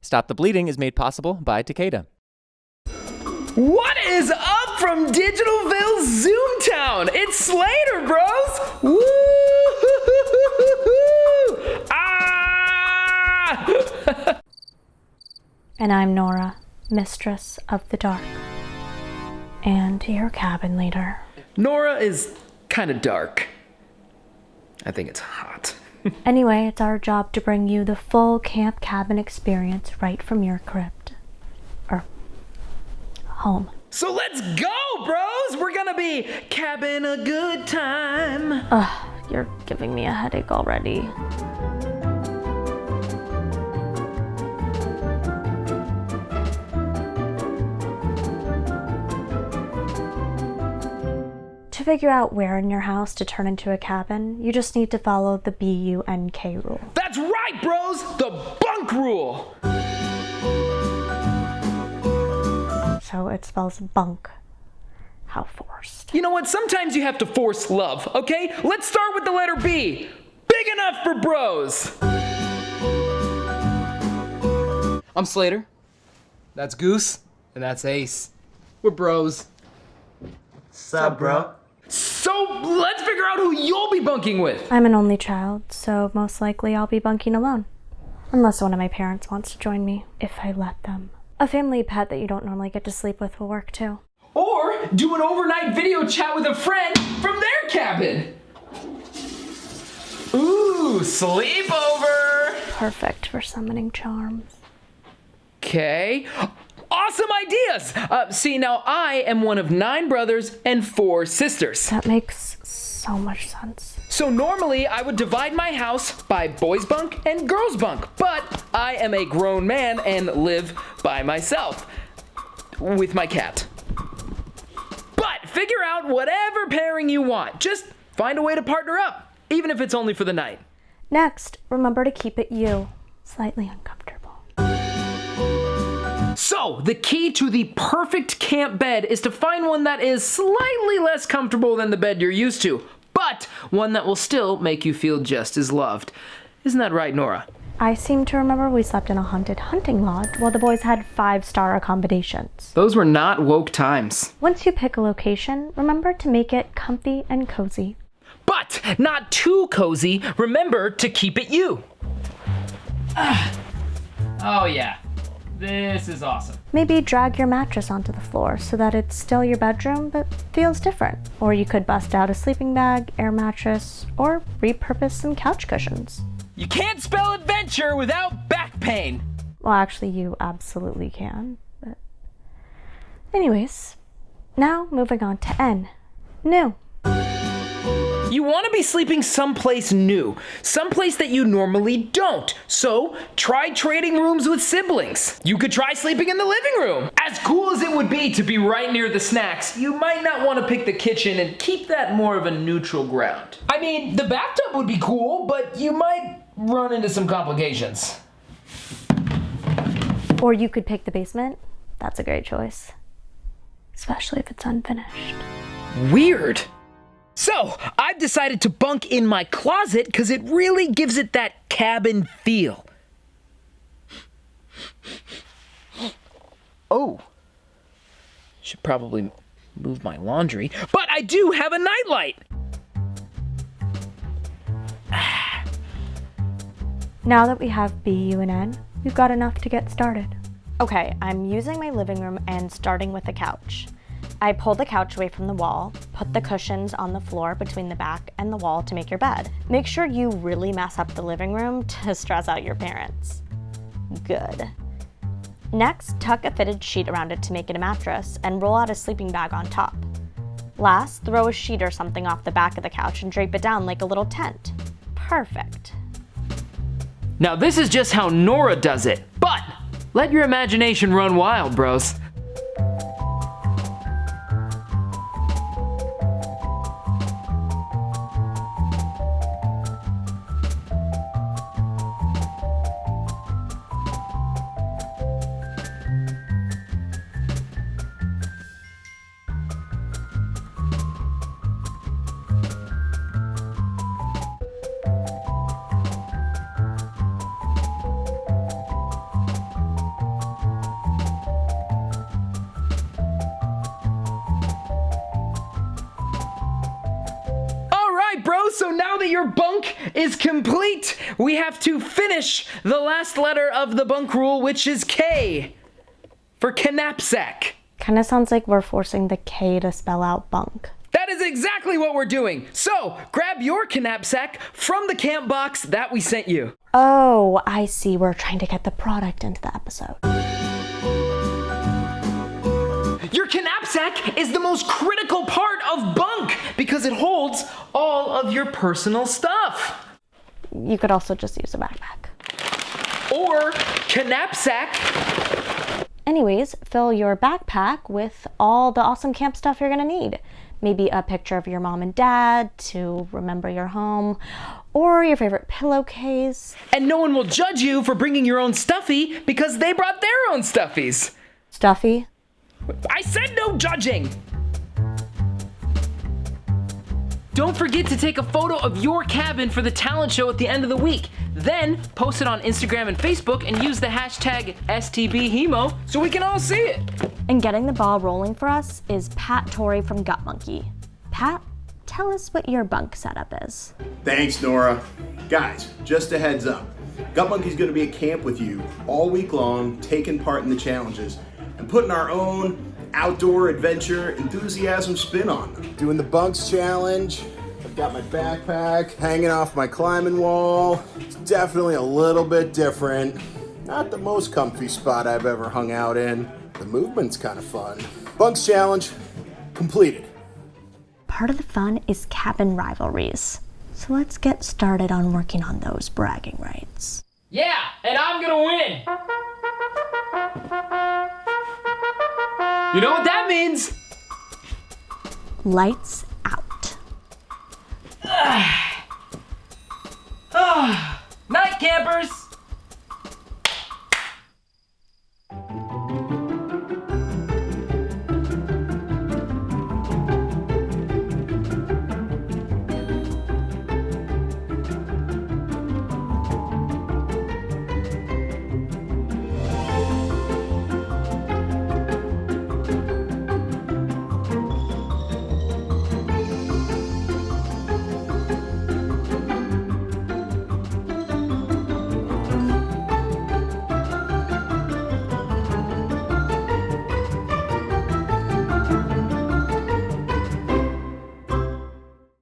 Stop the Bleeding is made possible by Takeda. What is up from Digitalville Zoomtown? It's Slater, bros! Woo! Ah! And I'm Nora, mistress of the dark. And your cabin leader. Nora is kind of dark. I think it's hot. Anyway, it's our job to bring you the full camp cabin experience right from your crypt. Or home. So let's go, bros! We're gonna be cabbing a good time. Ugh, you're giving me a headache already. To figure out where in your house to turn into a cabin, you just need to follow the B.U.N.K rule. That's right, bros! The bunk rule! So it spells bunk. How forced. You know what? Sometimes you have to force love, okay? Let's start with the letter B. Big enough for bros! I'm Slater. That's Goose. And that's Ace. We're bros. Sup, bro? So let's figure out who you'll be bunking with. I'm an only child, so most likely I'll be bunking alone. Unless one of my parents wants to join me, if I let them. A family pet that you don't normally get to sleep with will work too. Or do an overnight video chat with a friend from their cabin. Ooh, sleepover. Perfect for summoning charms. Okay. Awesome ideas! See, now I am one of 9 brothers and 4 sisters. That makes so much sense. So normally I would divide my house by boys bunk and girls bunk, but I am a grown man and live by myself with my cat. But figure out whatever pairing you want. Just find a way to partner up, even if it's only for the night. Next, remember to keep it you. Slightly uncomfortable. So, the key to the perfect camp bed is to find one that is slightly less comfortable than the bed you're used to, but one that will still make you feel just as loved. Isn't that right, Nora? I seem to remember we slept in a haunted hunting lodge while the boys had 5-star accommodations. Those were not woke times. Once you pick a location, remember to make it comfy and cozy. But not too cozy. Remember to keep it you. Oh yeah. This is awesome. Maybe drag your mattress onto the floor so that it's still your bedroom but feels different. Or you could bust out a sleeping bag, air mattress, or repurpose some couch cushions. You can't spell adventure without back pain. Well, actually, you absolutely can. But anyways, now moving on to N. New. You want to be sleeping someplace new, someplace that you normally don't. So try trading rooms with siblings. You could try sleeping in the living room. As cool as it would be to be right near the snacks, you might not want to pick the kitchen and keep that more of a neutral ground. I mean, the bathtub would be cool, but you might run into some complications. Or you could pick the basement. That's a great choice. Especially if it's unfinished. Weird. So, I've decided to bunk in my closet because it really gives it that cabin feel. Oh. Should probably move my laundry, but I do have a nightlight. Now that we have B, U, and N, we've got enough to get started. Okay, I'm using my living room and starting with the couch. I pull the couch away from the wall, put the cushions on the floor between the back and the wall to make your bed. Make sure you really mess up the living room to stress out your parents. Good. Next, tuck a fitted sheet around it to make it a mattress and roll out a sleeping bag on top. Last, throw a sheet or something off the back of the couch and drape it down like a little tent. Perfect. Now this is just how Nora does it, but let your imagination run wild, bros. bunk is complete. We have to finish the last letter of the bunk rule, which is K for knapsack. Kinda sounds like we're forcing the K to spell out bunk. That is exactly what we're doing. So grab your knapsack from the camp box that we sent you. Oh, I see. We're trying to get the product into the episode. Your knapsack is the most critical part of bunk because it holds all of your personal stuff. You could also just use a backpack. Or knapsack. Anyways, fill your backpack with all the awesome camp stuff you're gonna need. Maybe a picture of your mom and dad to remember your home, or your favorite pillowcase. And no one will judge you for bringing your own stuffy because they brought their own stuffies. Stuffy? I said no judging! Don't forget to take a photo of your cabin for the talent show at the end of the week. Then post it on Instagram and Facebook and use the hashtag STBHemo so we can all see it. And getting the ball rolling for us is Pat Torrey from Gut.Monkey. Pat, tell us what your bunk setup is. Thanks, Nora. Guys, just a heads up. Gut.Monkey's gonna be at camp with you all week long, taking part in the challenges and putting our own outdoor adventure enthusiasm spin on them. Doing the bunks challenge. I've got my backpack hanging off my climbing wall. It's definitely a little bit different. Not the most comfy spot I've ever hung out in. The movement's kind of fun. Bunks challenge completed. Part of the fun is cabin rivalries. So let's get started on working on those bragging rights. Yeah, and I'm gonna win. You know what that means? Lights out. Night, campers.